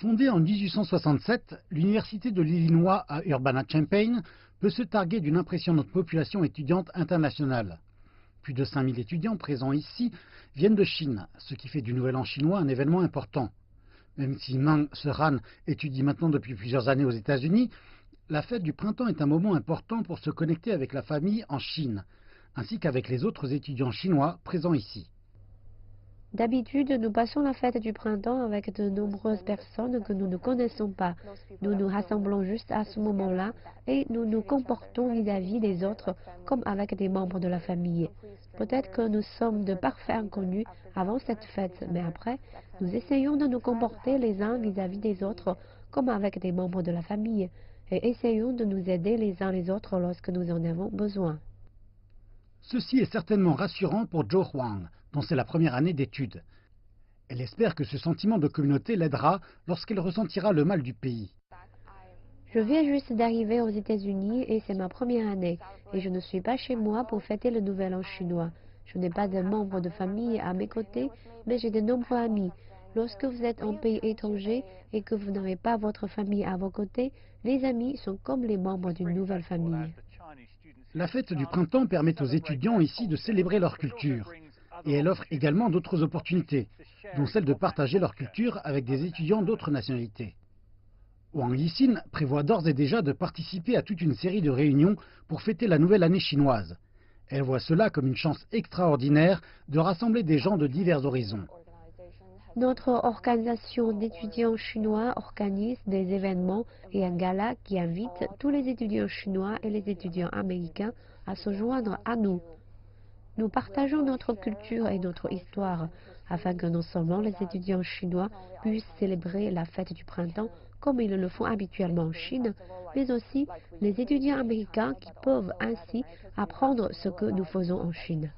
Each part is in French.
Fondée en 1867, l'Université de l'Illinois à Urbana-Champaign peut se targuer d'une impressionnante population étudiante internationale. Plus de 5000 étudiants présents ici viennent de Chine, ce qui fait du Nouvel An chinois un événement important. Même si Mang Seran étudie maintenant depuis plusieurs années aux États-Unis, la fête du printemps est un moment important pour se connecter avec la famille en Chine, ainsi qu'avec les autres étudiants chinois présents ici. D'habitude, nous passons la fête du printemps avec de nombreuses personnes que nous ne connaissons pas. Nous nous rassemblons juste à ce moment-là et nous nous comportons vis-à-vis des autres comme avec des membres de la famille. Peut-être que nous sommes de parfaits inconnus avant cette fête, mais après, nous essayons de nous comporter les uns vis-à-vis des autres comme avec des membres de la famille et essayons de nous aider les uns les autres lorsque nous en avons besoin. Ceci est certainement rassurant pour Jo Huang, dont c'est la première année d'études. Elle espère que ce sentiment de communauté l'aidera lorsqu'elle ressentira le mal du pays. Je viens juste d'arriver aux États-Unis et c'est ma première année. Et je ne suis pas chez moi pour fêter le Nouvel An chinois. Je n'ai pas de membres de famille à mes côtés, mais j'ai de nombreux amis. Lorsque vous êtes en pays étranger et que vous n'avez pas votre famille à vos côtés, les amis sont comme les membres d'une nouvelle famille. La fête du printemps permet aux étudiants ici de célébrer leur culture. Et elle offre également d'autres opportunités, dont celle de partager leur culture avec des étudiants d'autres nationalités. Wang Yixin prévoit d'ores et déjà de participer à toute une série de réunions pour fêter la nouvelle année chinoise. Elle voit cela comme une chance extraordinaire de rassembler des gens de divers horizons. Notre organisation d'étudiants chinois organise des événements et un gala qui invite tous les étudiants chinois et les étudiants américains à se joindre à nous. Nous partageons notre culture et notre histoire afin que non seulement les étudiants chinois puissent célébrer la fête du printemps comme ils le font habituellement en Chine, mais aussi les étudiants américains qui peuvent ainsi apprendre ce que nous faisons en Chine.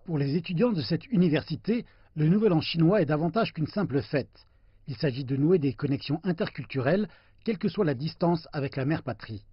Pour les étudiants de cette université, le Nouvel An chinois est davantage qu'une simple fête. Il s'agit de nouer des connexions interculturelles, quelle que soit la distance avec la mère patrie.